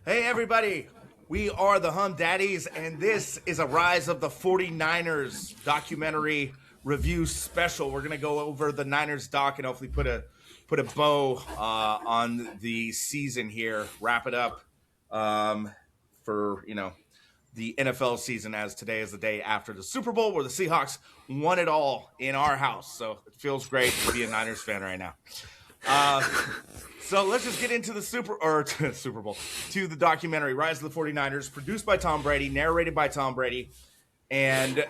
Hey, everybody. We are the Daddies, and this is a Rise of the 49ers documentary review special. We're going to go over the Niners doc and hopefully put a bow on the season here, wrap it up for, the NFL season, as today is the day after the Super Bowl where the Seahawks won it all in our house. So it feels great to be a Niners fan right now. So let's just get into the Super Bowl, to the documentary Rise of the 49ers, produced by Tom Brady, narrated by Tom Brady. And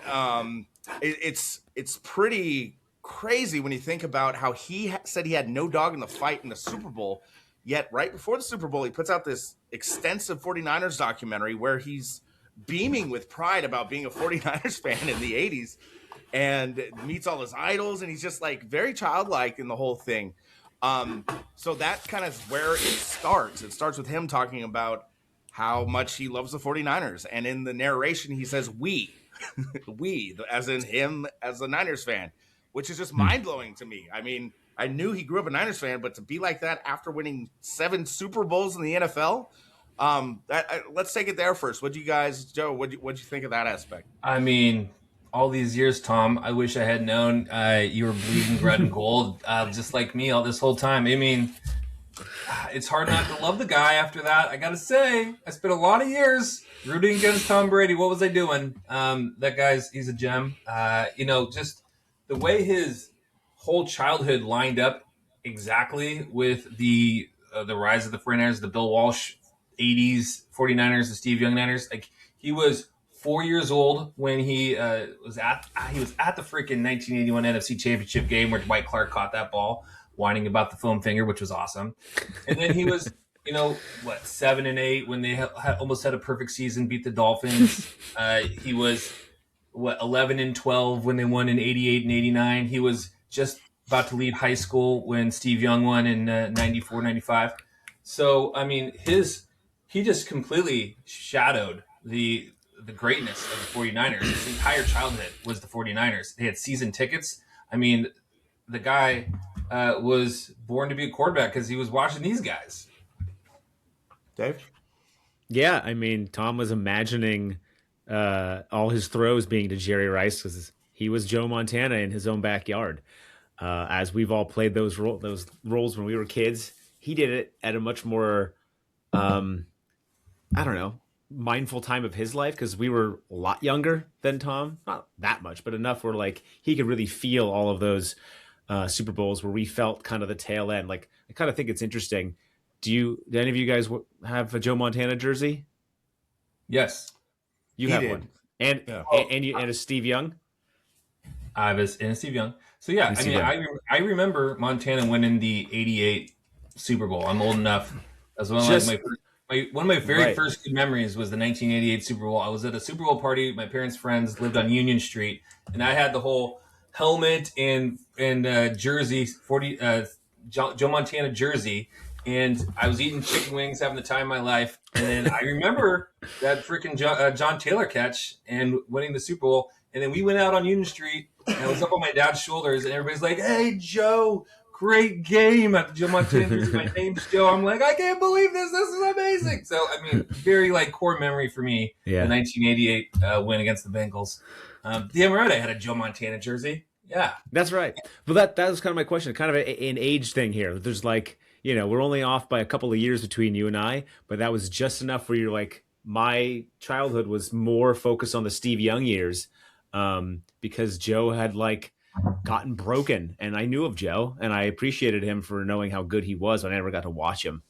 it's pretty crazy when you think about how he said he had no dog in the fight in the Super Bowl. Yet right before the Super Bowl, he puts out this extensive 49ers documentary where he's beaming with pride about being a 49ers fan in the 80s and meets all his idols. And he's just like very childlike in the whole thing. So that kind of is where it starts. It starts with him talking about how much he loves the 49ers. And in the narration, he says, we, as in him as a Niners fan, which is just mind-blowing to me. I mean, I knew he grew up a Niners fan, but to be like that after winning 7 Super Bowls in the NFL, let's take it there first. What'd you guys, Joe, what'd you think of that aspect? I mean, all these years, Tom, I wish I had known you were bleeding red and gold, just like me all this whole time. I mean, it's hard not to love the guy after that. I got to say, I spent a lot of years rooting against Tom Brady. What was I doing? That he's a gem. Just the way his whole childhood lined up exactly with the rise of the 49ers, the Bill Walsh 80s 49ers, the Steve Young Niners. Like, he was 4 years old when he was at the freaking 1981 NFC Championship game where Dwight Clark caught that ball, whining about the foam finger, which was awesome. And then he was, 7-8 when they almost had a perfect season, beat the Dolphins. He was 11-12 when they won in 88 and 89. He was just about to leave high school when Steve Young won in 94, 95. So, I mean, he just completely shadowed the greatness of the 49ers. His entire childhood was the 49ers. They had season tickets. I mean, the guy was born to be a quarterback because he was watching these guys. Dave? Yeah, I mean, Tom was imagining all his throws being to Jerry Rice because he was Joe Montana in his own backyard. As we've all played those roles when we were kids, he did it at a much more, mindful time of his life because we were a lot younger than Tom. Not that much, but enough where like he could really feel all of those Super Bowls where we felt kind of the tail end. Like, I kind of think it's interesting. Do any of you guys have a Joe Montana jersey? Yes. You have one. And a Steve Young? I have a Steve Young. So yeah, I mean, I remember Montana winning the 88 Super Bowl. I'm old enough. That's one of my very first good memories was the 1988 Super Bowl. I was at a Super Bowl party. My parents' friends lived on Union Street, and I had the whole helmet and jersey, Joe Montana jersey, and I was eating chicken wings, having the time of my life. And then I remember that freaking John Taylor catch and winning the Super Bowl. And then we went out on Union Street, and I was up on my dad's shoulders, and everybody's like, "Hey, Joe, great game." At the Joe Montana, my name's Joe. I'm like, I can't believe this. This is amazing. So, I mean, very like core memory for me. Yeah. The 1988 win against the Bengals. Damn right, I had a Joe Montana jersey. Yeah, that's right. Well, that was kind of my question. Kind of an age thing here. There's like, we're only off by a couple of years between you and I, but that was just enough where you're like, my childhood was more focused on the Steve Young years, because Joe had like gotten broken, and I knew of Joe, and I appreciated him for knowing how good he was. But I never got to watch him,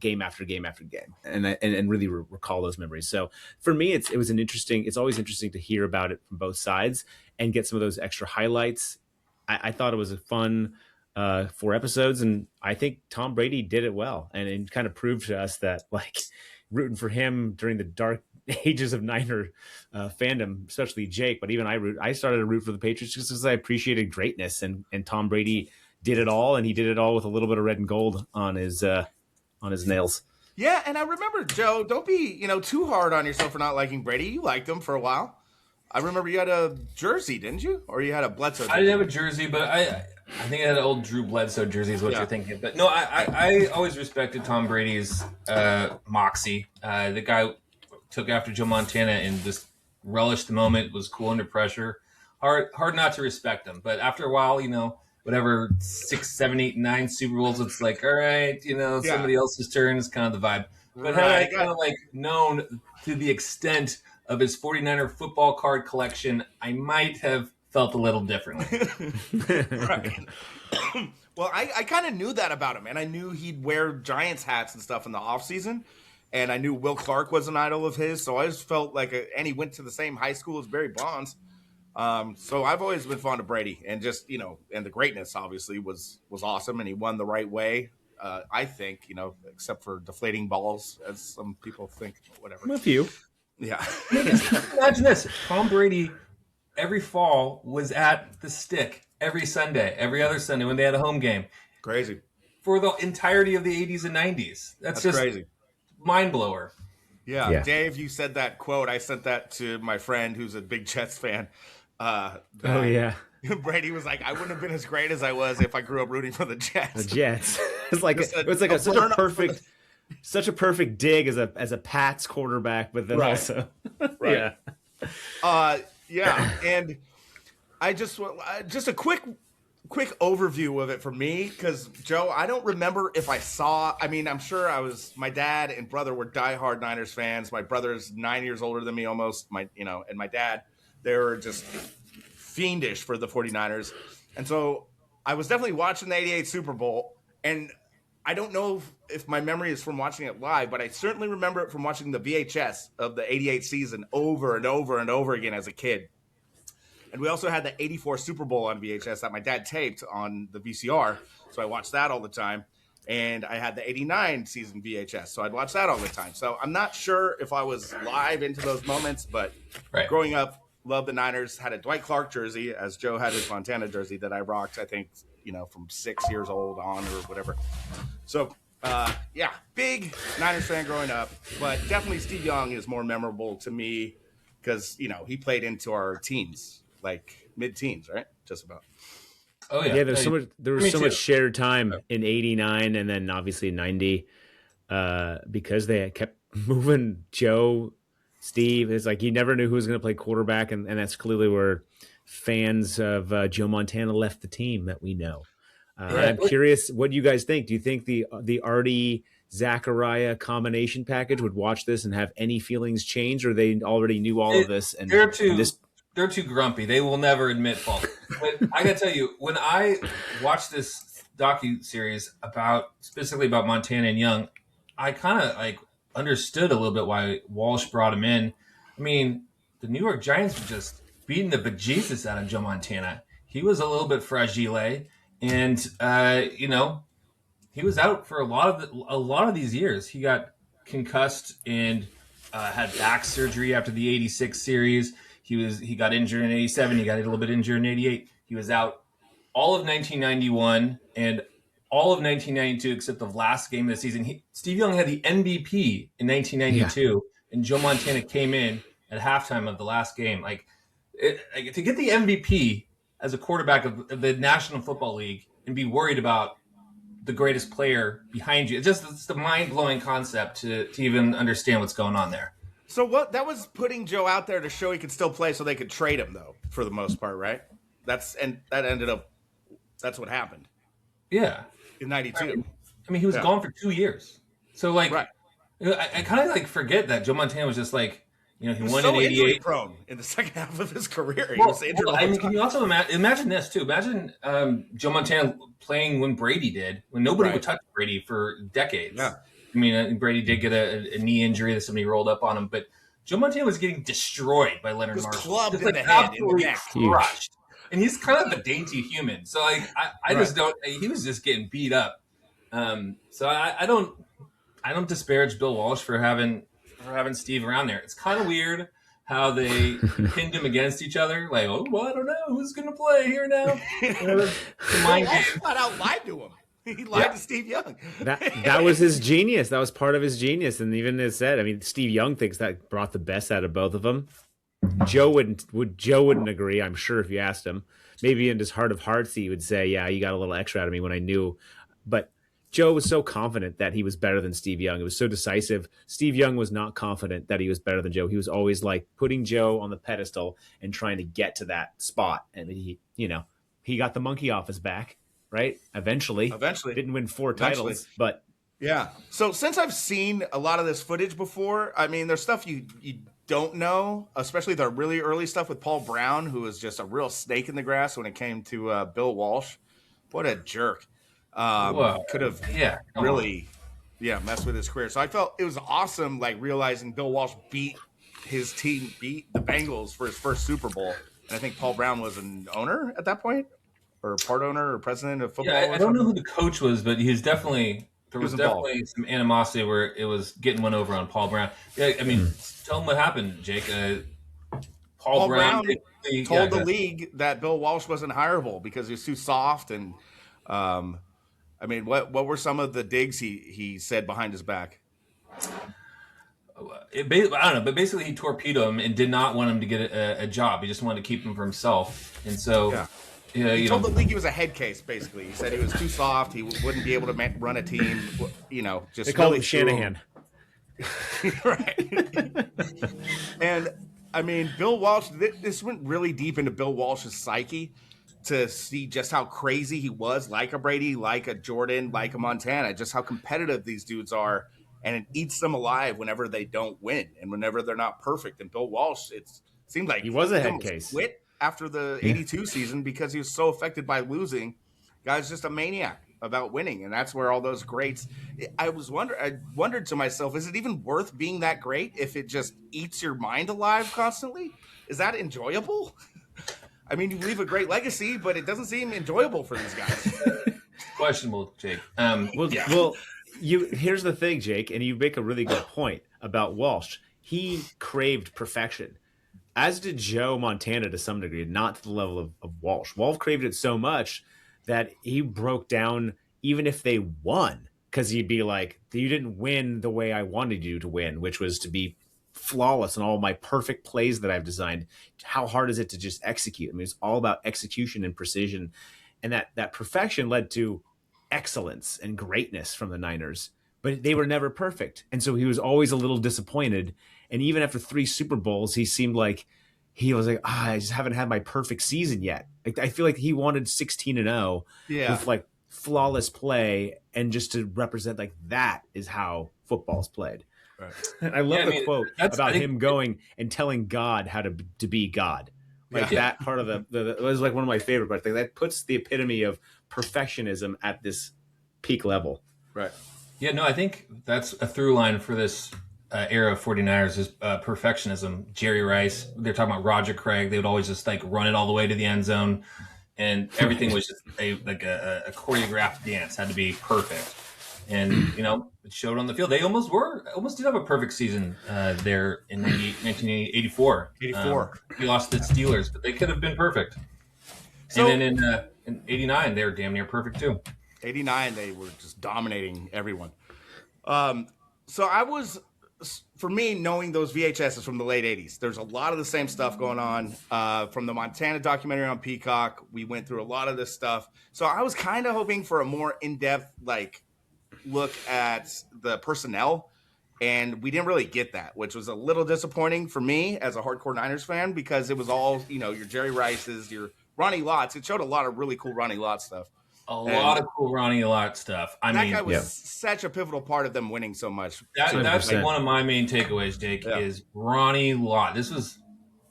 game after game after game, and really recall those memories. So for me, it's always interesting to hear about it from both sides and get some of those extra highlights. I thought it was a fun 4 episodes, and I think Tom Brady did it well, and it kind of proved to us that like rooting for him during the dark ages of Niner fandom, especially Jake, but even I started to root for the Patriots just because I appreciated greatness, and Tom Brady did it all, and he did it all with a little bit of red and gold on his nails. Yeah, and I remember, Joe, don't be too hard on yourself for not liking Brady. You liked him for a while. I remember you had a jersey, didn't you? Or you had a Bledsoe jersey? I didn't have a jersey, but I think I had an old Drew Bledsoe jersey is what you're thinking. But no, I always respected Tom Brady's moxie. The guy took after Joe Montana and just relished the moment, was cool under pressure. Hard not to respect him. But after a while, whatever 6, 7, 8, 9 Super Bowls, it's like, all right, somebody else's turn is kind of the vibe. But had I kind of known to the extent of his 49er football card collection, I might have felt a little differently. Right. Well, I kind of knew that about him, and I knew he'd wear Giants hats and stuff in the offseason, and I knew Will Clark was an idol of his, so I just felt like and he went to the same high school as Barry Bonds. So I've always been fond of Brady, and just, and the greatness obviously was awesome, and he won the right way. I think, except for deflating balls, as some people think, whatever. A few. Yeah. Imagine this. Tom Brady, every fall, was at the Stick every Sunday, every other Sunday when they had a home game. Crazy. For the entirety of the 80s and 90s. That's just crazy. Mind blower. Yeah. Dave, you said that quote. I sent that to my friend who's a big Jets fan. Brady was like, I wouldn't have been as great as I was if I grew up rooting for the Jets. The Jets. It's like such a perfect dig as a Pats quarterback, but then also right. And I just a quick overview of it for me, because Joe, I don't remember if I saw. I mean, I'm sure my dad and brother were diehard Niners fans. My brother's 9 years older than me, almost. And my dad, they were just fiendish for the 49ers. And so I was definitely watching the 88 Super Bowl, and I don't know if my memory is from watching it live, but I certainly remember it from watching the VHS of the 88 season over and over and over again as a kid. And we also had the 84 Super Bowl on VHS that my dad taped on the VCR, so I watched that all the time. And I had the 89 season VHS, so I'd watch that all the time. So I'm not sure if I was live into those moments, but growing up, loved the Niners, had a Dwight Clark jersey, as Joe had his Montana jersey that I rocked, I think, from 6 years old on or whatever. So, big Niners fan growing up, but definitely Steve Young is more memorable to me because, he played into our teens, like mid-teens, right? Just about. Oh, yeah. There was so much shared time in 89 and then obviously 90 because they kept moving Joe, Steve. It's like you never knew who was going to play quarterback, and that's clearly where fans of Joe Montana left the team that we know. I'm curious, what do you guys think? Do you think the Artie Zachariah combination package would watch this and have any feelings change, or they already knew all of this? And they're too grumpy. They will never admit fault. But I got to tell you, when I watched this docu-series specifically about Montana and Young, I kind of understood a little bit why Walsh brought him in. I mean, the New York Giants were just beating the bejesus out of Joe Montana. He was a little bit fragile, and he was out for a lot of these years. He got concussed and had back surgery after the 86 series. He got injured in 87. He got a little bit injured in 88. He was out all of 1991 and all of 1992 except the last game of the season. Steve Young had the MVP in 1992, and Joe Montana came in at halftime of the last game. To get the MVP as a quarterback of the National Football League and be worried about the greatest player behind you. It's the mind-blowing concept to even understand what's going on there. So that was putting Joe out there to show he could still play so they could trade him, though, for the most part, right? That's what happened. Yeah. In 92. I mean, he was gone for 2 years. So, I kind of forget that Joe Montana was just he won in 88. Prone in the second half of his career. He Well, was injured can you also imagine this, too? Imagine Joe Montana playing when Brady did, when nobody would touch Brady for decades. Yeah. I mean, Brady did get a knee injury that somebody rolled up on him, but Joe Montana was getting destroyed by Leonard Marshall. Clubbed in the head, in the neck. Crushed. And he's kind of a dainty human. So, I just don't – he was just getting beat up. So, I don't disparage Bill Walsh for having Steve around there. It's kind of weird how they pinned him against each other. I don't know who's going to play here now. Walsh flat out lied to him. He lied to Steve Young. That was his genius. That was part of his genius. And even as said, I mean, Steve Young thinks that brought the best out of both of them. Joe wouldn't agree. I'm sure if you asked him, maybe in his heart of hearts, he would say, "Yeah, you got a little extra out of me when I knew." But Joe was so confident that he was better than Steve Young. It was so decisive. Steve Young was not confident that he was better than Joe. He was always like putting Joe on the pedestal and trying to get to that spot. And he got the monkey off his back, right? Eventually didn't win 4 titles, but yeah. So since I've seen a lot of this footage before, I mean, there's stuff you don't know, especially the really early stuff with Paul Brown, who was just a real snake in the grass when it came to Bill Walsh. What a jerk. Could have really messed with his career. So I felt it was awesome, like realizing Bill Walsh beat the Bengals for his first Super Bowl. And I think Paul Brown was an owner at that point, or part owner or president of football. Yeah, I don't know who the coach was, but there was definitely some animosity where it was getting one over on Paul Brown. Yeah, I mean, tell him what happened, Jake. Paul Brown told the league that Bill Walsh wasn't hireable because he was too soft. And I mean, what were some of the digs he said behind his back? I don't know, but basically he torpedoed him and did not want him to get a job. He just wanted to keep him for himself. And so he told the league he was a head case, basically. He said he was too soft. He wouldn't be able to run a team, just they call him Shanahan. Right. And, I mean, Bill Walsh, this went really deep into Bill Walsh's psyche to see just how crazy he was, like a Brady, like a Jordan, like a Montana, just how competitive these dudes are. And it eats them alive whenever they don't win and whenever they're not perfect. And Bill Walsh, it seemed like he was a head case. Quit after the 82 season because he was so affected by losing. Guy's just a maniac about winning. And that's where all those greats, I wondered to myself, is it even worth being that great if it just eats your mind alive constantly? Is that enjoyable? I mean, you leave a great legacy, but it doesn't seem enjoyable for these guys. Questionable, Jake. Here's the thing, Jake, and you make a really good point about Walsh. He craved perfection, as did Joe Montana to some degree, not to the level of Walsh. Walsh craved it so much that he broke down even if they won, because he'd be like, you didn't win the way I wanted you to win, which was to be flawless in all my perfect plays that I've designed. How hard is it to just execute? I mean, it's all about execution and precision. And that perfection led to excellence and greatness from the Niners, but they were never perfect. And so he was always a little disappointed. And even after 3 Super Bowls, he seemed like he was like, I just haven't had my perfect season yet. Like, I feel like he wanted 16-0 with like flawless play, and just to represent like that is how football's played. Right. And I love the quote about him going and telling God how to be God. Like that part of it was like one of my favorite parts. That puts the epitome of perfectionism at this peak level. Right. Yeah, no, I think that's a through line for this era of 49ers is perfectionism. Jerry Rice, they're talking about Roger Craig. They would always just like run it all the way to the end zone, and everything was just a choreographed dance, had to be perfect. And, it showed on the field. They almost did have a perfect season there in 1984. We lost to the Steelers, but they could have been perfect. So, and then in 89, they were damn near perfect too. 89, they were just dominating everyone. For me, knowing those VHSs from the late 80s, there's a lot of the same stuff going on. From the Montana documentary on Peacock, we went through a lot of this stuff. So I was kind of hoping for a more in-depth, look at the personnel, and we didn't really get that, which was a little disappointing for me as a hardcore Niners fan, because it was all, your Jerry Rices, your Ronnie Lotts. It showed a lot of really cool Ronnie Lott stuff. A lot of cool Ronnie Lott stuff. That guy was such a pivotal part of them winning so much. That's one of my main takeaways, Jake, is Ronnie Lott. This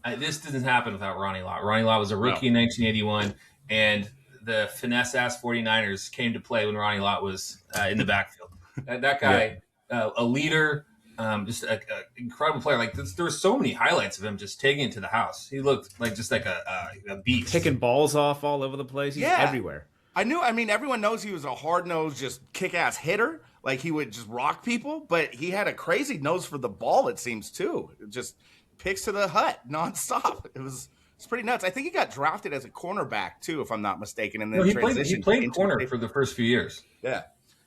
didn't happen without Ronnie Lott. Ronnie Lott was a rookie in 1981, and the finesse-ass 49ers came to play when Ronnie Lott was in the backfield. That guy, a leader, just an incredible player. There were so many highlights of him just taking it to the house. He looked like just like a beast. Picking balls off all over the place. He's everywhere. Everyone knows he was a hard-nosed, just kick-ass hitter. Like, he would just rock people, but he had a crazy nose for the ball, it seems, too. It just picks to the hut nonstop. It's pretty nuts. I think he got drafted as a cornerback, too, if I'm not mistaken. And then he played corner for the first few years. Yeah.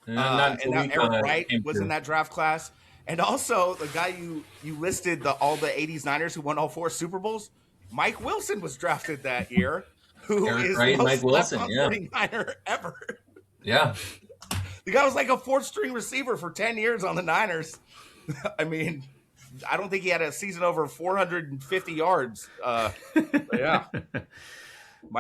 And Eric Wright was in that draft class. And also the guy you listed all the '80s Niners who won all 4 Super Bowls. Mike Wilson was drafted that year, who is the most Mike Wilson, slept on 49er ever. Yeah. The guy was like a 4th-string receiver for 10 years on the Niners. I mean, I don't think he had a season over 450 yards. Yeah.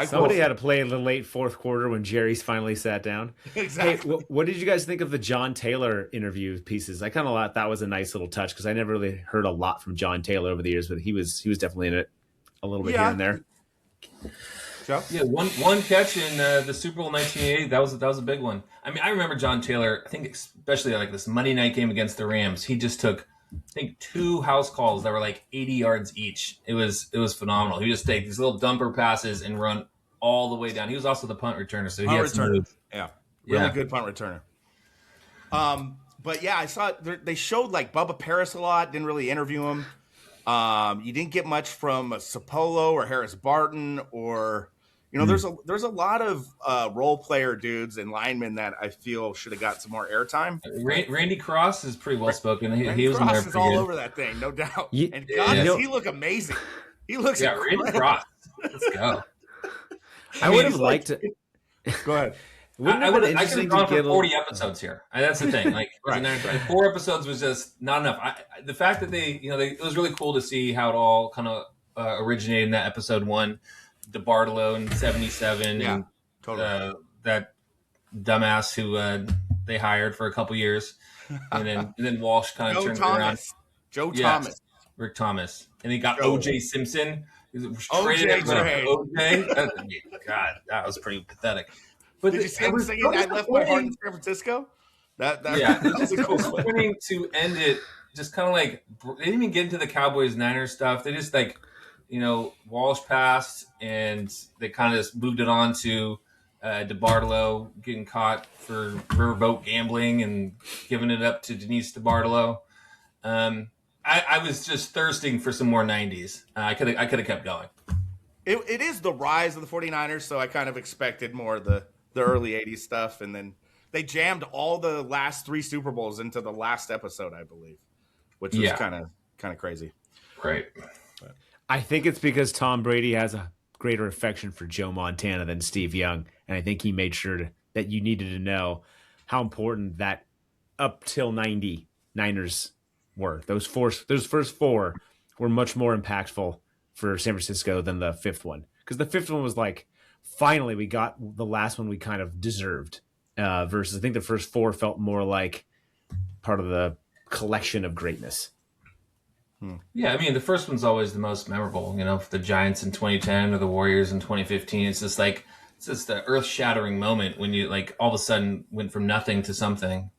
Somebody had to play in the late 4th quarter when Jerry's finally sat down. Exactly. Hey, what did you guys think of the John Taylor interview pieces? I kind of thought that was a nice little touch because I never really heard a lot from John Taylor over the years, but he was definitely in it a little bit here and there. Joe? Yeah, one catch in the Super Bowl 1988. That was a big one. I mean, I remember John Taylor. I think especially like this Monday night game against the Rams. He just took, I think, 2 house calls that were like 80 yards each. It was phenomenal. He would just take these little dumper passes and run all the way down. He was also the punt returner, so he had some moves. Yeah, really good punt returner. But yeah, I saw they showed like Bubba Paris a lot. Didn't really interview him. You didn't get much from Sapolo or Harris Barton or. There's a lot of role player dudes and linemen that I feel should have got some more airtime. Randy Cross is pretty well spoken. He was Cross in there is all good. over that thing, no doubt. And God, does he look amazing? He looks incredible. Randy Cross. Let's go. I would have liked to. Go ahead. I could have gone for 40 episodes here. That's the thing. Like, 4 episodes was just not enough. The fact that it was really cool to see how it all kind of originated in that episode 1. DeBartolo in 77 and totally. That dumbass who they hired for a couple years, and then Walsh kind of turned it around. Thomas, Rick Thomas, and he got O.J. Simpson. O.J. God, that was pretty pathetic. But did you see him singing "I Left My Heart in San Francisco"? That was disappointing to end it. Just kind of like they didn't even get into the Cowboys-Niners stuff. They just like. Walsh passed, and they kind of just moved it on to DeBartolo getting caught for riverboat gambling and giving it up to Denise DeBartolo. I was just thirsting for some more 90s. I could have kept going. It is the rise of the 49ers, so I kind of expected more of the early 80s stuff, and then they jammed all the last 3 Super Bowls into the last episode, I believe, which was kind of crazy. Right. I think it's because Tom Brady has a greater affection for Joe Montana than Steve Young, and I think he made sure that you needed to know how important that up till 90 Niners were. Those first 4 were much more impactful for San Francisco than the 5th one, because the 5th one was like, finally we got the last one we kind of deserved. Versus I think the first 4 felt more like part of the collection of greatness. Yeah, I mean, the first one's always the most memorable. The Giants in 2010 or the Warriors in 2015. It's just the earth-shattering moment when you like all of a sudden went from nothing to something.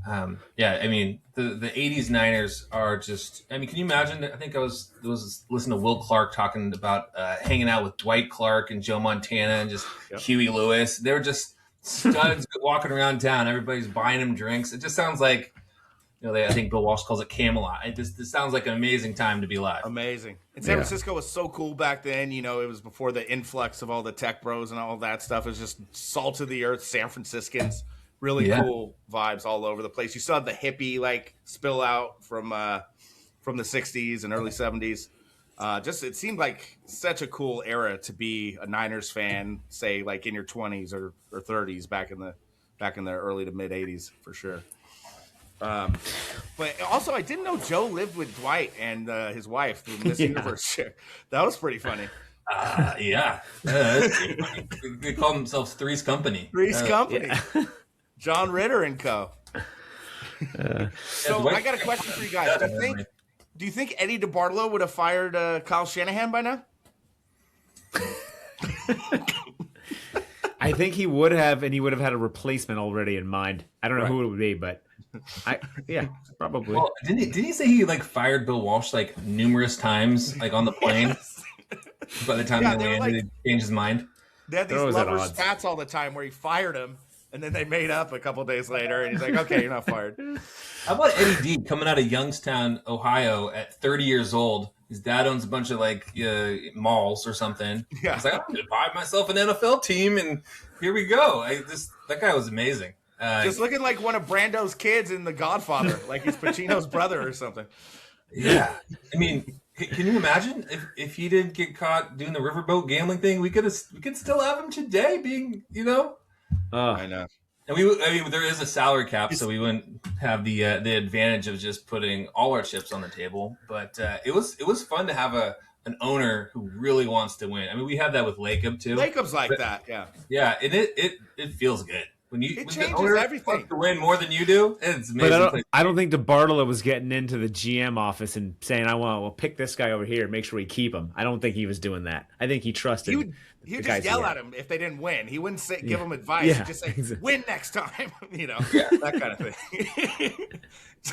I mean, the 80s Niners are just. I mean, can you imagine? I think I was listening to Will Clark talking about hanging out with Dwight Clark and Joe Montana and just Huey Lewis. They were just studs walking around town. Everybody's buying them drinks. It just sounds like. I think Bill Walsh calls it Camelot. This sounds like an amazing time to be alive. Amazing. And San Francisco was so cool back then. It was before the influx of all the tech bros and all that stuff. It was just salt of the earth, San Franciscans. Really cool vibes all over the place. You saw the hippie like spill out from the 60s and early 70s. It seemed like such a cool era to be a Niners fan, say like in your 20s or 30s back in the early to mid 80s for sure. But also, I didn't know Joe lived with Dwight and his wife through Miss Universe. That was pretty funny. They call themselves Three's Company. Three's Company. Yeah. John Ritter and co. So I got a question for you guys. Do you think Eddie DeBartolo would have fired Kyle Shanahan by now? I think he would have, and he would have had a replacement already in mind. I don't know who it would be, but probably. Well, did he say he like fired Bill Walsh like numerous times, like on the plane? Yes. By the time he landed, he changed his mind. They had these lovers' spats all the time where he fired him, and then they made up a couple days later, and he's like, "Okay, you're not fired." How about Eddie D coming out of Youngstown, Ohio, at 30 years old? His dad owns a bunch of like malls or something. Yeah, he's like, I'm going to buy myself an NFL team, and here we go. That guy was amazing. Just looking like one of Brando's kids in The Godfather, like he's Pacino's brother or something. Yeah, I mean, can you imagine if he didn't get caught doing the riverboat gambling thing? We could still have him today, being I know. And there is a salary cap, so we wouldn't have the advantage of just putting all our chips on the table. But it was fun to have an owner who really wants to win. I mean, we had that with Lacob too. Lacob's like that, yeah. Yeah, and it feels good when It when the owner changes everything. wants to win more than you do. It's amazing. But I don't think DeBartolo was getting into the GM office and saying, "We'll pick this guy over here, make sure we keep him." I don't think he was doing that. I think he trusted. He would just yell at him if they didn't win. He wouldn't give them advice. Yeah, He'd just say, exactly. "Win next time," that kind of thing.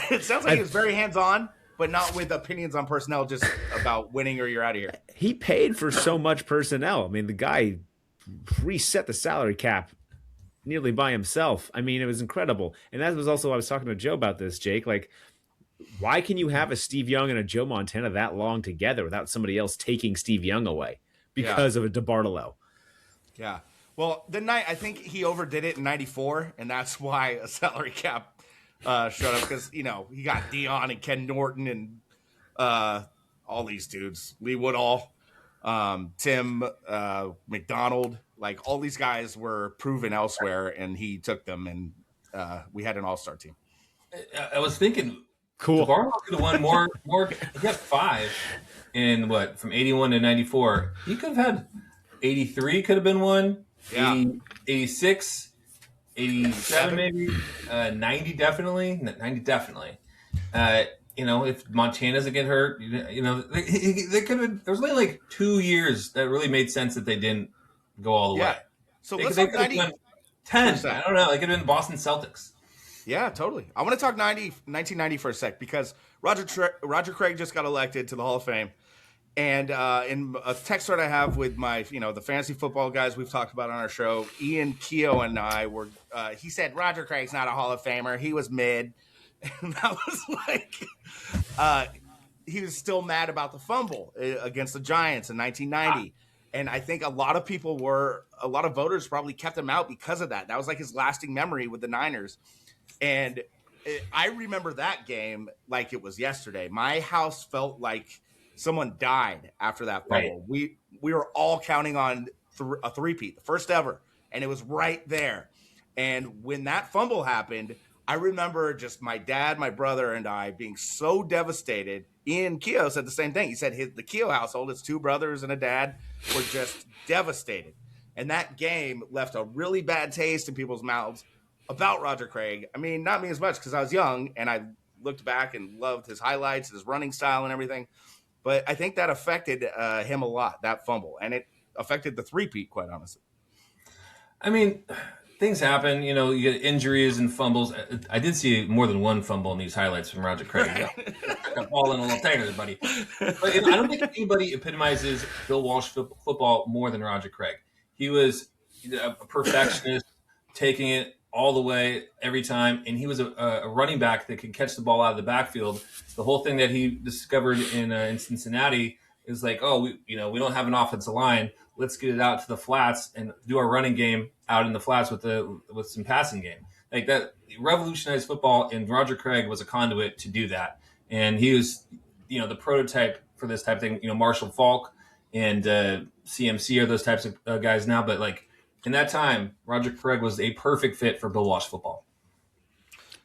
It sounds like he was very hands-on, but not with opinions on personnel, just about winning or you're out of here. He paid for so much personnel. I mean, the guy reset the salary cap nearly by himself. I mean, it was incredible. And that was also, I was talking to Joe about this, Jake. Like, why can you have a Steve Young and a Joe Montana that long together without somebody else taking Steve Young away because of a DeBartolo? Yeah. Well, I think he overdid it in '94, and that's why a salary cap showed up, because he got Dion and Ken Norton and all these dudes, Lee Woodall, Tim McDonald, like all these guys were proven elsewhere, and he took them, and we had an all-star team. I was thinking, cool. DeBartolo could have won more. He got 5 in from 81 to 94. He could have had 83. Could have been one. Yeah. 86, 87 maybe. 90 definitely. 90 definitely. If Montana doesn't get hurt, they could have. There was only like 2 years that really made sense that they didn't go all the way. So They let's could talk have 90. won 10. I don't know. They could have been Boston Celtics. Yeah, totally. I want to talk 1990 for a sec, because Roger Craig just got elected to the Hall of Fame. And in a text thread I have with my, the fantasy football guys we've talked about on our show, Ian Keogh and I were, he said, Roger Craig's not a Hall of Famer. He was mid. And that was like, he was still mad about the fumble against the Giants in 1990. And I think a lot of voters probably kept him out because of that. That was like his lasting memory with the Niners. And I remember that game like it was yesterday. My house felt like someone died after that fumble. Right. We were all counting on a three-peat, the first ever, and it was right there. And when that fumble happened, I remember just my dad, my brother, and I being so devastated. Ian Keogh said the same thing. He said the Keogh household, his 2 brothers and a dad, were just devastated. And that game left a really bad taste in people's mouths about Roger Craig. I mean, not me as much, because I was young and I looked back and loved his highlights, his running style and everything. But I think that affected him a lot, that fumble. And it affected the three-peat, quite honestly. I mean, things happen. You get injuries and fumbles. I did see more than one fumble in these highlights from Roger Craig. Got ball in a little tighter, buddy. But I don't think anybody epitomizes Bill Walsh football more than Roger Craig. He was a perfectionist, taking it all the way every time, and he was a running back that could catch the ball out of the backfield. The whole thing that he discovered in Cincinnati is like, we don't have an offensive line. Let's get it out to the flats and do our running game out in the flats with some passing game. Like that revolutionized football, and Roger Craig was a conduit to do that. And he was, the prototype for this type of thing. Marshall Faulk and CMC are those types of guys now, but like in that time, Roger Craig was a perfect fit for Bill Walsh football.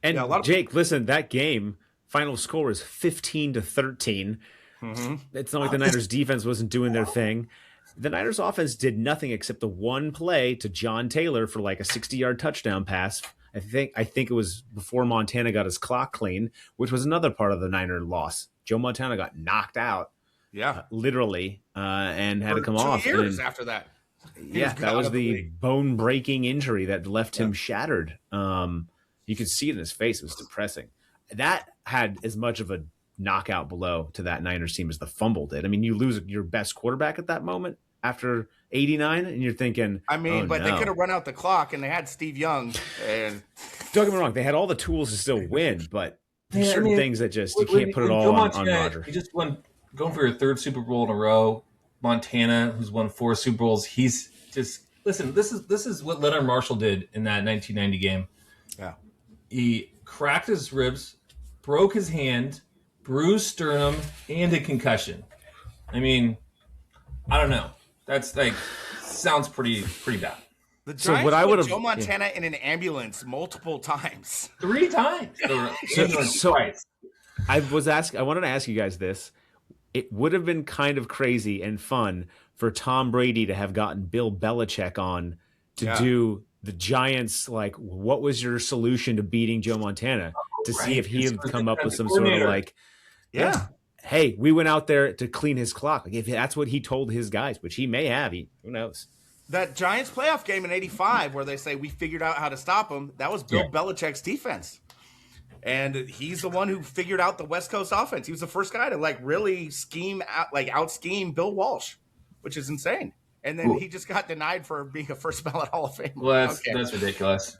And Jake, listen, that game final score is 15-13. Mm-hmm. It's not like the Niners defense wasn't doing their thing. The Niners offense did nothing except the one play to John Taylor for like a 60-yard touchdown pass. I think it was before Montana got his clock clean, which was another part of the Niner loss. Joe Montana got knocked out, literally, and had to come off. 2 years after that. Yeah, that was the bone-breaking injury that left him shattered. You could see it in his face. It was depressing. That had as much of a knockout blow to that Niners team as the fumble did. I mean, you lose your best quarterback at that moment after 89, and you're thinking, but they could have run out the clock, and they had Steve Young. And don't get me wrong, they had all the tools to still win, but there's certain things that just you can't put it all on Roger. He just won, going for your 3rd Super Bowl in a row. Montana, who's won 4 Super Bowls, he's just listen. This is what Leonard Marshall did in that 1990 game. Yeah. He cracked his ribs, broke his hand, bruised sternum, and a concussion. I mean, I don't know. That's like sounds pretty bad. The So what Giants I would put have, Joe Montana in an ambulance multiple times. 3 times. Or so twice. I wanted to ask you guys this. It would have been kind of crazy and fun for Tom Brady to have gotten Bill Belichick on to do the Giants. Like, what was your solution to beating Joe Montana? To see if he had come up with some sort of like, Yeah. hey, we went out there to clean his clock. Like, if that's what he told his guys, which he may have, who knows? That Giants playoff game in '85, where they say we figured out how to stop him, that was Bill Belichick's defense. And he's the one who figured out the West Coast offense. He was the first guy to like really out scheme Bill Walsh, which is insane. And then he just got denied for being a first ballot Hall of Fame. Well, that's ridiculous.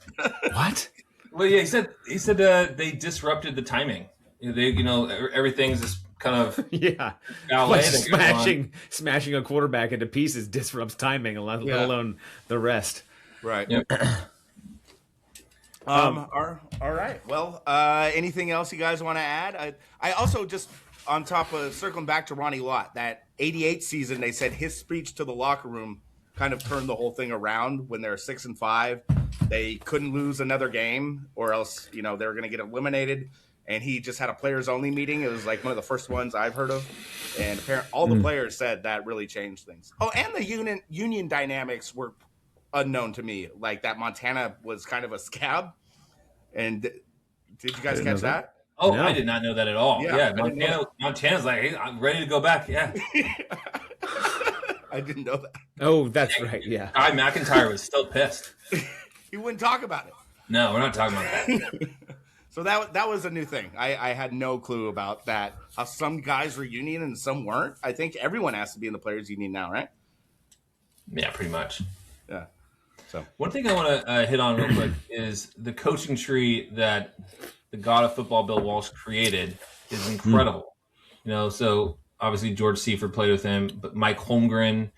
What? Well, yeah, he said they disrupted the timing. Everything's just kind of like smashing a quarterback into pieces disrupts timing, let alone the rest. Right. Yep. All right. Well, anything else you guys want to add? I also just on top of circling back to Ronnie Lott, that '88 season, they said his speech to the locker room kind of turned the whole thing around. When they're 6-5, they couldn't lose another game, or else they were going to get eliminated. And he just had a players only meeting. It was like one of the first ones I've heard of, and apparently all the players said that really changed things. Oh, and the union dynamics were unknown to me. Like that Montana was kind of a scab. And did you guys catch that? Oh, no. I did not know that at all. Yeah, Montana's like, hey, I'm ready to go back. Yeah. I didn't know that. Oh, that's right. Yeah. Guy McIntyre was still pissed. He wouldn't talk about it. No, we're not talking about that. So that was a new thing. I had no clue about that. How some guys were union and some weren't. I think everyone has to be in the players union now, right? Yeah, pretty much. Yeah. So one thing I want to hit on real quick is the coaching tree that the god of football, Bill Walsh, created is incredible. So obviously George Seifert played with him, but Mike Holmgren,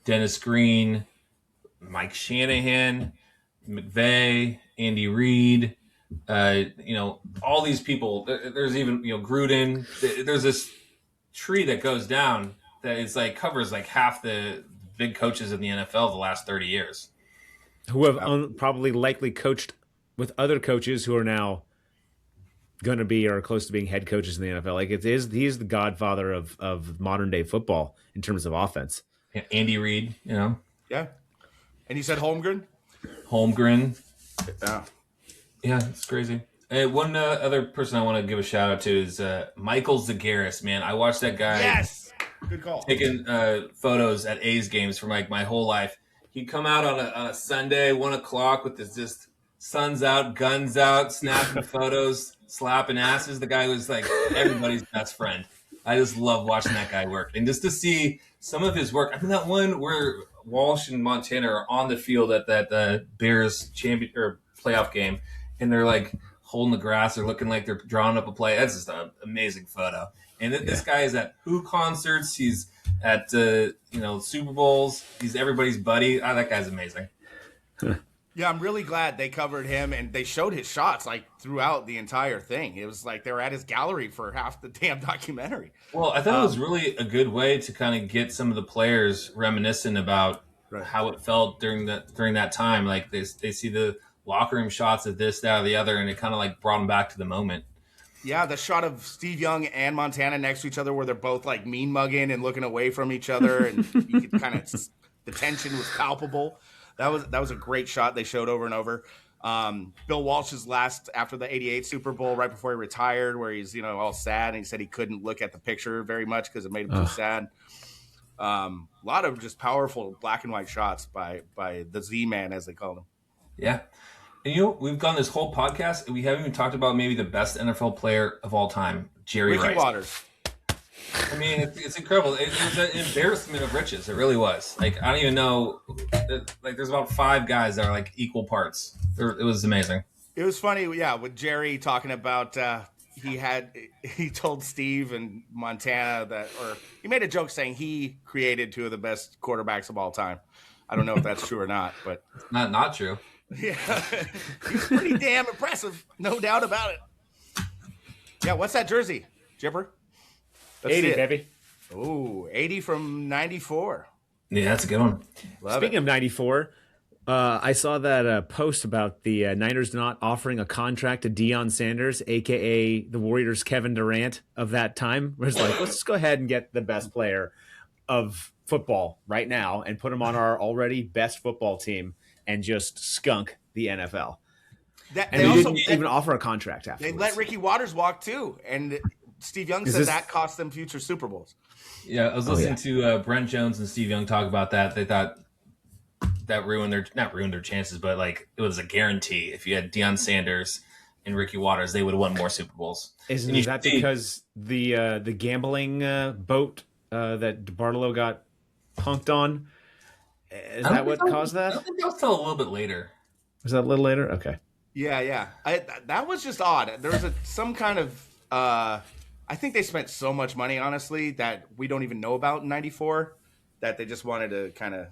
Dennis Green, Mike Shanahan, McVay, Andy Reid, all these people. There's even Gruden. There's this tree that goes down that is like covers like half the big coaches in the NFL the last 30 years. Who have probably likely coached with other coaches who are now going to be or close to being head coaches in the NFL. Like he's the godfather of modern day football in terms of offense. Yeah, Andy Reid, Yeah. And you said Holmgren? Holmgren. Yeah. Yeah, it's crazy. One other person I want to give a shout out to is Michael Zagaris, man. I watched that guy. Yes. Good call. Taking photos at A's games for like my whole life. He'd come out on a Sunday, 1:00 with his just suns out, guns out, snapping photos, slapping asses. The guy was like everybody's best friend. I just love watching that guy work. And just to see some of his work. I mean, that one where Walsh and Montana are on the field at that Bears champion or playoff game, and they're like holding the grass. They're looking like they're drawing up a play. That's just an amazing photo. And this guy is at Who concerts. He's at Super Bowls. He's everybody's buddy. That guy's amazing. Yeah, I'm really glad they covered him and they showed his shots like throughout the entire thing. It was like they were at his gallery for half the damn documentary. Well, I thought it was really a good way to kind of get some of the players reminiscent about how it felt during that time. Like they see the locker room shots of this, that, or the other, and it kind of like brought them back to the moment. Yeah, the shot of Steve Young and Montana next to each other where they're both like mean mugging and looking away from each other, and you could kind of the tension was palpable. That was a great shot they showed over and over. Bill Walsh's last after the '88 Super Bowl, right before he retired, where he's all sad and he said he couldn't look at the picture very much because it made him too sad. A lot of just powerful black and white shots by the Z-Man, as they call him. Yeah. And we've gone this whole podcast and we haven't even talked about maybe the best NFL player of all time, Jerry Ricky Rice. Waters. I mean, it's incredible. It was an embarrassment of riches. It really was. Like, I don't even know. Like, there's about 5 guys that are like equal parts. It was amazing. It was funny, yeah, with Jerry talking about he told Steve and Montana or he made a joke saying he created 2 of the best quarterbacks of all time. I don't know if that's true or not, but Not true. Yeah, he's pretty damn impressive, no doubt about it. Yeah, what's that jersey, Jipper? Let's 80, see it. baby. Ooh, 80 from 94. Yeah, that's a good one. Love Speaking it. of 94, I saw that post about the Niners not offering a contract to Deion Sanders, a.k.a. the Warriors' Kevin Durant of that time. Where it's like, let's just go ahead and get the best player of football right now and put him on our already best football team and just skunk the NFL. And they didn't even offer a contract afterwards. They let Ricky Waters walk too, and Steve Young said that cost them future Super Bowls. Yeah, I was listening to Brent Jones and Steve Young talk about that. They thought that not ruined their chances, but like it was a guarantee. If you had Deion Sanders and Ricky Waters, they would have won more Super Bowls. Isn't that because the gambling boat that DeBartolo got punked on? Is that what caused that? I don't think that was till a little bit later. Was that a little later? Okay. Yeah. That was just odd. There was some kind of. I think they spent so much money, honestly, that we don't even know about in '94. That they just wanted to kind of,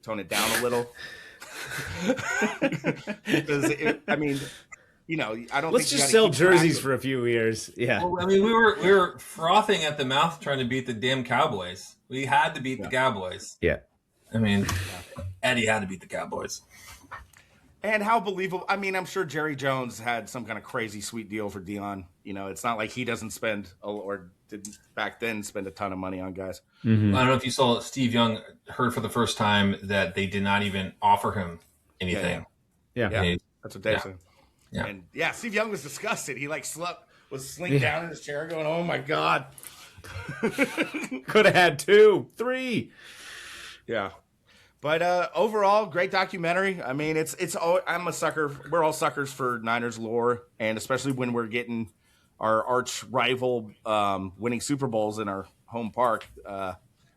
tone it down a little. Because I don't. Let's just sell jerseys for a few years. Yeah. Well, I mean, we were frothing at the mouth trying to beat the damn Cowboys. We had to beat the Cowboys. Yeah. I mean, Eddie had to beat the Cowboys. And how believable. I mean, I'm sure Jerry Jones had some kind of crazy sweet deal for Deion. It's not like he doesn't spend or didn't back then spend a ton of money on guys. Mm-hmm. I don't know if you saw Steve Young heard for the first time that they did not even offer him anything. Yeah. That's what Dave said. Yeah. And Steve Young was disgusted. He was slinked down in his chair going, "Oh my God." Could have had 2, 3. Yeah. But overall, great documentary. I mean, I'm a sucker. We're all suckers for Niners lore, and especially when we're getting our arch rival winning Super Bowls in our home park.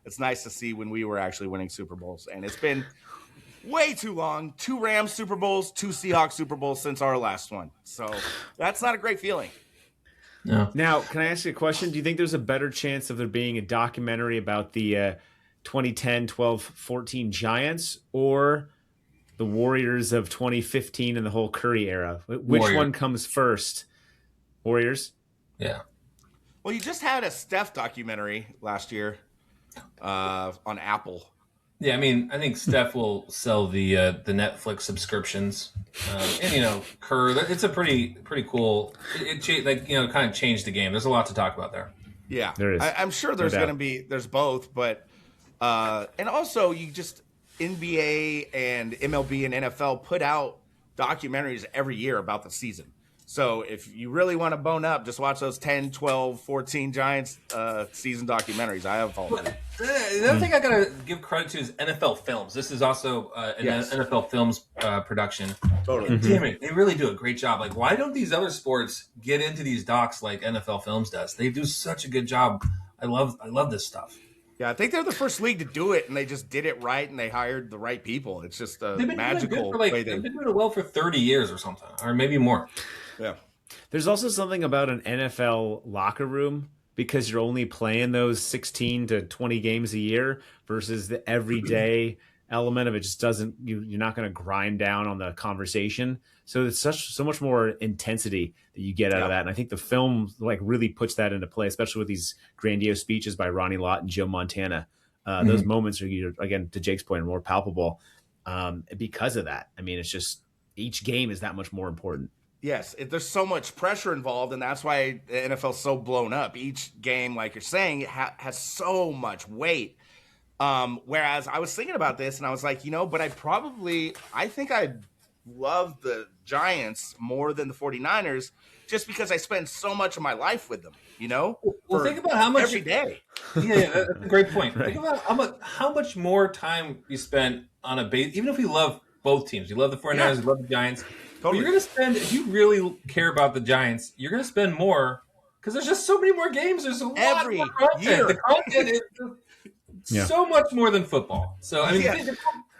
It's nice to see when we were actually winning Super Bowls, and it's been way too long. 2 Rams Super Bowls, 2 Seahawks Super Bowls since our last one. So that's not a great feeling. No. Now, can I ask you a question? Do you think there's a better chance of there being a documentary about the 2010, 12, 14 Giants or the Warriors of 2015 and the whole Curry era? Which one comes first? Warriors? Yeah. Well, you just had a Steph documentary last year on Apple. Yeah, I mean, I think Steph will sell the Netflix subscriptions, and Kerr. It's a pretty cool. It kind of changed the game. There's a lot to talk about there. Yeah, there is. I'm sure there's going to be. There's both, but and also you just NBA and MLB and NFL put out documentaries every year about the season. So if you really want to bone up, just watch those 10, 12, 14 Giants season documentaries. I have all of them. The other thing I got to give credit to is NFL Films. This is also an NFL Films production. Totally. Damn it, they really do a great job. Like, why don't these other sports get into these docs like NFL Films does? They do such a good job. I love this stuff. Yeah, I think they're the first league to do it, and they just did it right, and they hired the right people. It's just a magical way. They've been doing it well for 30 years or something, or maybe more. Yeah. There's also something about an NFL locker room because you're only playing those 16 to 20 games a year versus the everyday element of it just doesn't, you're not going to grind down on the conversation. So it's so much more intensity that you get out of that. And I think the film really puts that into play, especially with these grandiose speeches by Ronnie Lott and Joe Montana. Those moments are, again, to Jake's point, more palpable because of that. I mean, it's just each game is that much more important. Yes, there's so much pressure involved, and that's why the NFL's so blown up. Each game, like you're saying, has so much weight. Whereas I was thinking about this, and I was like, but I think I'd love the Giants more than the 49ers just because I spend so much of my life with them, Well, think about how much every day. Yeah, that's a great point. Right. Think about how much more time you spend on a base, even if we love both teams. You love the 49ers, you love the Giants. Totally. You're going to spend, if you really care about the Giants, you're going to spend more because there's just so many more games. There's a lot more content. Year. The content is so much more than football. So, I mean,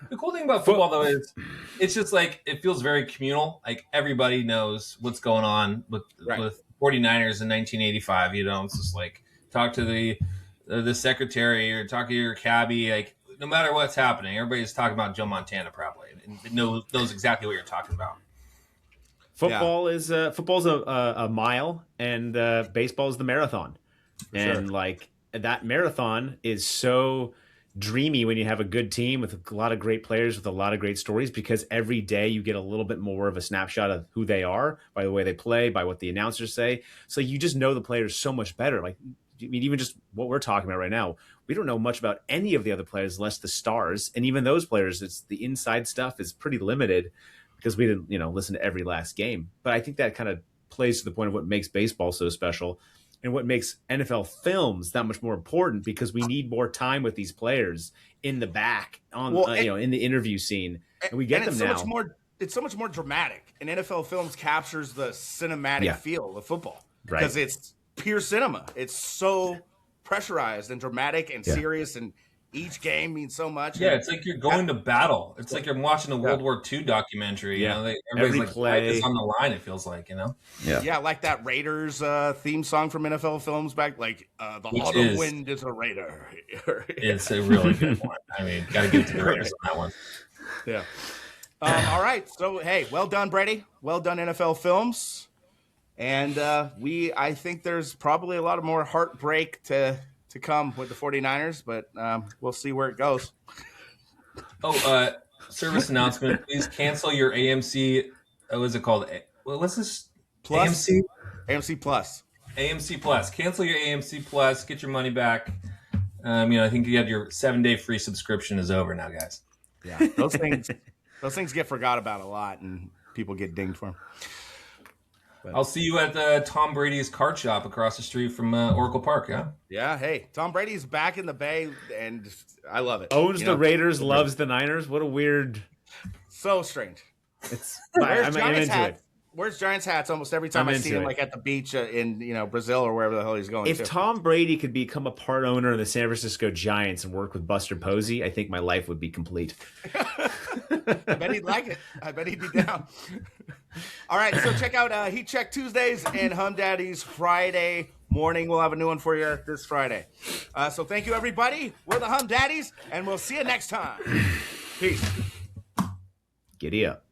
the cool thing about football, though, is it's just like it feels very communal. Like everybody knows what's going on with 49ers in 1985. It's just like talk to the secretary or talk to your cabbie. Like no matter what's happening, everybody's talking about Joe Montana probably. and knows exactly what you're talking about. Football's a mile, and baseball is the marathon. And like that marathon is so dreamy when you have a good team with a lot of great players with a lot of great stories, because every day you get a little bit more of a snapshot of who they are by the way they play, by what the announcers say. So you just know the players so much better. Like, I mean, even just what we're talking about right now, we don't know much about any of the other players, less the stars. And even those players, it's the inside stuff is pretty limited because we didn't, listen to every last game. But I think that kind of plays to the point of what makes baseball so special and what makes NFL films that much more important, because we need more time with these players in the back on, in the interview scene, and we get them now. It's so much more dramatic, and NFL films captures the cinematic feel of football because it's pure cinema. It's so pressurized and dramatic and serious, and each game means so much. Yeah, it's like you're going to battle. It's like you're watching a World War II documentary. Everybody's life is on the line, it feels like, Yeah, like that Raiders theme song from NFL films back, like the autumn wind is a Raider. It's a really good one. I mean, got to give it to the Raiders on that one. Yeah. All right. So, hey, well done, Brady. Well done, NFL films. And I think there's probably a lot of more heartbreak to come with the 49ers, but we'll see where it goes. Service announcement. Please cancel your AMC. What is it called? What's this? Plus? AMC Plus. AMC Plus. Cancel your AMC Plus. Get your money back. I think you had your 7-day free subscription is over now, guys. Yeah, those things get forgot about a lot, and people get dinged for them. But I'll see you at Tom Brady's card shop across the street from Oracle Park, yeah? Yeah, hey, Tom Brady's back in the Bay, and I love it. Owns the Raiders, loves the Niners. What a weird... So strange. I'm into it. Wears Giants hats almost every time I see him, like at the beach in Brazil or wherever the hell he's going. If Tom Brady could become a part owner of the San Francisco Giants and work with Buster Posey, I think my life would be complete. I bet he'd like it. I bet he'd be down. All right, so check out Heat Check Tuesdays and Hum Daddies Friday morning. We'll have a new one for you this Friday. So thank you, everybody. We're the Hum Daddies, and we'll see you next time. Peace. Giddy up.